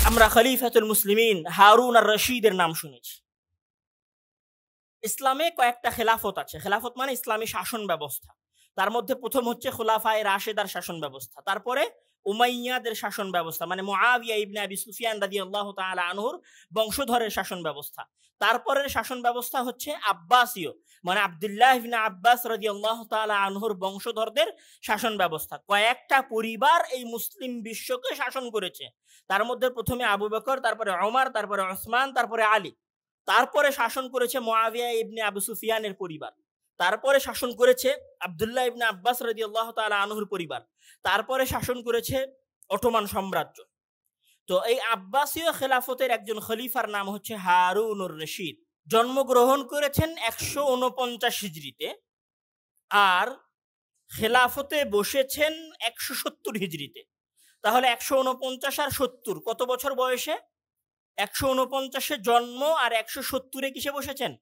আমরা খলিফাতুল মুসলিমিন হারুন আর রশিদের নাম শুনেছি। ইসলামে কয়েকটা খেলাফত আছে। খেলাফত মানে ইসলামী শাসন ব্যবস্থা। তার মধ্যে প্রথম হচ্ছে খুলাফায়ে রাশেদার শাসন ব্যবস্থা, তারপরে উমাইয়াদের শাসন ব্যবস্থা মানে মুআবিয়া ইবনে আবি সুফিয়ান রাদিয়াল্লাহু তাআলা আনহুর বংশধরের শাসন ব্যবস্থা। তারপরের শাসন ব্যবস্থা হচ্ছে আব্বাসীয় মানে আব্দুল্লাহ ইবনে আব্বাস রাদিয়াল্লাহু তাআলা আনহুর বংশধরদের শাসন ব্যবস্থা। কয়েকটা পরিবার এই মুসলিম বিশ্বকে শাসন করেছে। তার মধ্যে প্রথমে আবু বকর, তারপরে ওমর, তারপরে ওসমান, তারপরে আলী। তারপরে শাসন করেছে মুআবিয়া ইবনে আবু সুফিয়ানের পরিবার। তারপরে শাসন করেছে আব্দুল্লাহ ইবনে আব্বাস রাদিয়াল্লাহু তাআলা আনহুর পরিবার। তারপরে শাসন করেছে অটোমান সাম্রাজ্য। তো এই আব্বাসীয় খেলাফতের একজন খলিফার নাম হচ্ছে হারুনুর রশিদ। জন্মগ্রহণ করেছেন 149 হিজরিতে আর খেলাফতে বসেছেন 170 হিজরিতে। তাহলে 149 আর 70 কত বছর বয়সে? 149-এ জন্ম আর 170-এ কিসে বসেছেন?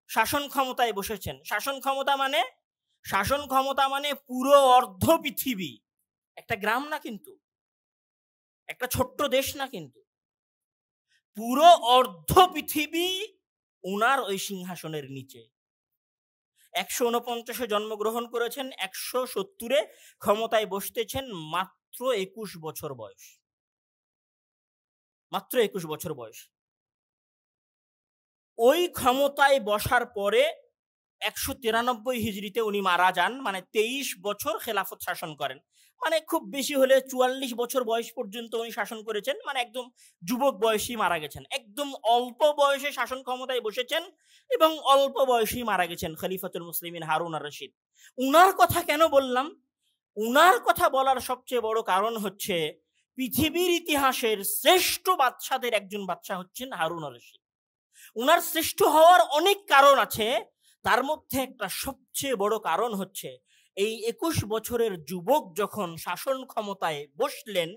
শাসন ক্ষমতায় বসেছেন। শাসন ক্ষমতা মানে পুরো অর্ধ পৃথিবী। একটা গ্রাম না কিন্তু, একটা ছোট্ট দেশ না কিন্তু, পুরো অর্ধ পৃথিবী উনার ওই সিংহাসনের নিচে। 149-এ জন্মগ্রহণ করেছেন, 170-এ ক্ষমতায় বসতেছেন, মাত্র 21 বছর বয়স। মাত্র 21 বছর বয়স। ওই ক্ষমতায় বসার পরে 193 হিজরিতে উনি মারা যান, মানে 23 বছর খেলাফত শাসন করেন। মানে খুব বেশি হলে 44 বছর বয়স পর্যন্ত উনি শাসন করেছেন, মানে একদম যুবক বয়সী মারা গেছেন। একদম অল্প বয়সে শাসন ক্ষমতায় বসেছেন এবং অল্প বয়সেই মারা গেছেন খলিফাতুল মুসলিমিন হারুন আর রশিদ। উনার কথা কেন বললাম? উনার কথা বলার সবচেয়ে বড় কারণ হচ্ছে পৃথিবীর ইতিহাসের শ্রেষ্ঠ বাদশাদের একজন বাদশা হচ্ছেন হারুন আর রশিদ। উনার শ্রেষ্ঠ হওয়ার অনেক কারণ আছে, তার মধ্যে একটা সবচেয়ে বড় কারণ হচ্ছে এই 21 বছরের যুবক যখন শাসন ক্ষমতায় বসলেন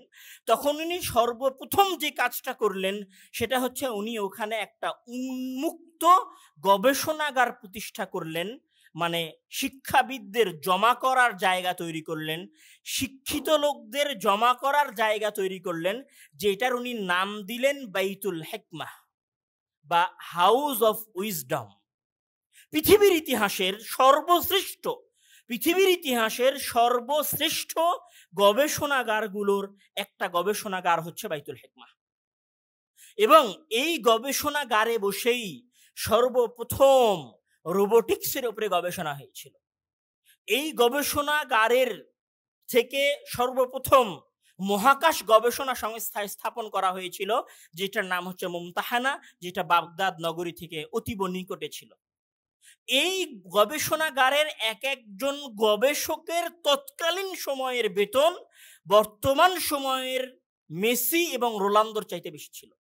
তখন উনি সর্বপ্রথম যে কাজটা করলেন সেটা হচ্ছে উনি ওখানে একটা উন্মুক্ত গবেষণাগার প্রতিষ্ঠা করলেন। মানে শিক্ষাবিদদের জমা করার জায়গা তৈরি করলেন, শিক্ষিত লোকদের জমা করার জায়গা তৈরি করলেন, যেটার উনি নাম দিলেন বাইতুল হিকমাহ বা হাউস অফ উইজডম। পৃথিবীর ইতিহাসের সর্বশ্রেষ্ঠ গবেষণাগারগুলোর একটা গবেষণাগার হচ্ছে বাইতুল হিকমাহ। এবং এই গবেষণাগারে বসেই সর্বপ্রথম রোবোটিক্সের উপরে গবেষণা হয়েছিল। এই গবেষণাগারের থেকে সর্বপ্রথম মহাকাশ গবেষণা সংস্থা স্থাপন করা হয়েছিল, যেটার নাম হচ্ছে মুমতাহানা, যেটা বাগদাদ নগরী থেকে অতীব নিকটে ছিল। এই গবেষণাগারের এক একজন গবেষকের তৎকালীন সময়ের বেতন বর্তমান সময়ের মেসি এবং রোনালদোর চাইতে বেশি ছিল।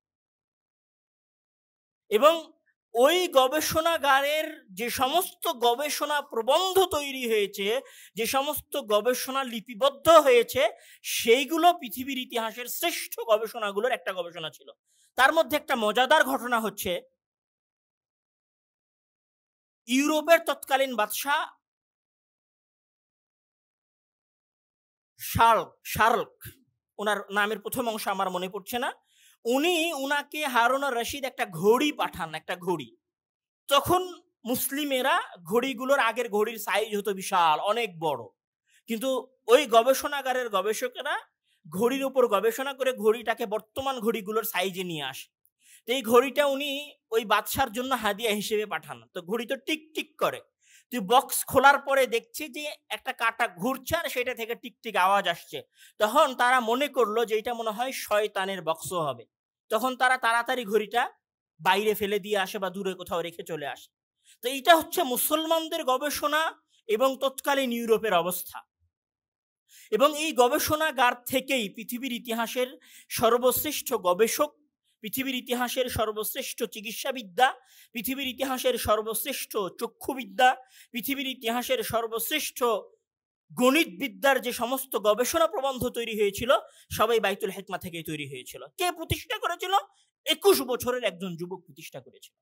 এবং ওই গবেষণাগারের যে সমস্ত গবেষণা প্রবন্ধ তৈরি হয়েছে, যে সমস্ত গবেষণা লিপিবদ্ধ হয়েছে, সেইগুলো পৃথিবীর ইতিহাসের শ্রেষ্ঠ গবেষণাগুলোর একটা গবেষণা ছিল। তার মধ্যে একটা মজাদার ঘটনা হচ্ছে ইউরোপের তৎকালীন বাদশা শার্লক, ওনার নামের প্রথম অংশ আমার মনে পড়ছে না, উনাকে হারুন আর রশিদ একটা ঘড়ি পাঠান, একটা ঘড়ি। তখন মুসলিমেরা ঘড়িগুলোর আগের ঘড়ির সাইজ হতো বিশাল, অনেক বড়, কিন্তু ওই গবেষণাগারের গবেষকেরা ঘড়ির উপর গবেষণা করে ঘড়িটাকে বর্তমান ঘড়িগুলোর সাইজে নিয়ে আসে। তো এই ঘড়িটা উনি ওই বাদশার জন্য হাদিয়া হিসেবে পাঠান। তো ঘড়ি তো টিক টিক করে, তুই বক্স খোলার পরে দেখছি যে একটা কাঁটা ঘুরছে আর সেটা থেকে টিক টিক আওয়াজ আসছে। তখন তারা মনে করলো যে এটা মনে হয় শয়তানের বক্স হবে। তখন তারা তাড়াতাড়ি ঘড়িটা বাইরে ফেলে দিয়ে আসে বা দূরে কোথাও রেখে চলে আসে। তো এটা হচ্ছে মুসলমানদের গবেষণা এবং তৎকালীন ইউরোপের অবস্থা। এবং এই গবেষণাগার থেকেই পৃথিবীর ইতিহাসের সর্বশ্রেষ্ঠ গবেষক, পৃথিবীর ইতিহাসের সর্বশ্রেষ্ঠ চিকিৎসাবিদ্যা, পৃথিবীর ইতিহাসের সর্বশ্রেষ্ঠ চক্ষুবিদ্যা, পৃথিবীর ইতিহাসের সর্বশ্রেষ্ঠ গণিত বিদ্যার যে সমস্ত গবেষণা প্রবন্ধ তৈরি হয়েছিল সবাই বাইতুল হিকমাহ থেকে তৈরি হয়েছিল। কে প্রতিষ্ঠা করেছিল? 21 বছরের একজন যুবক প্রতিষ্ঠা করেছিল।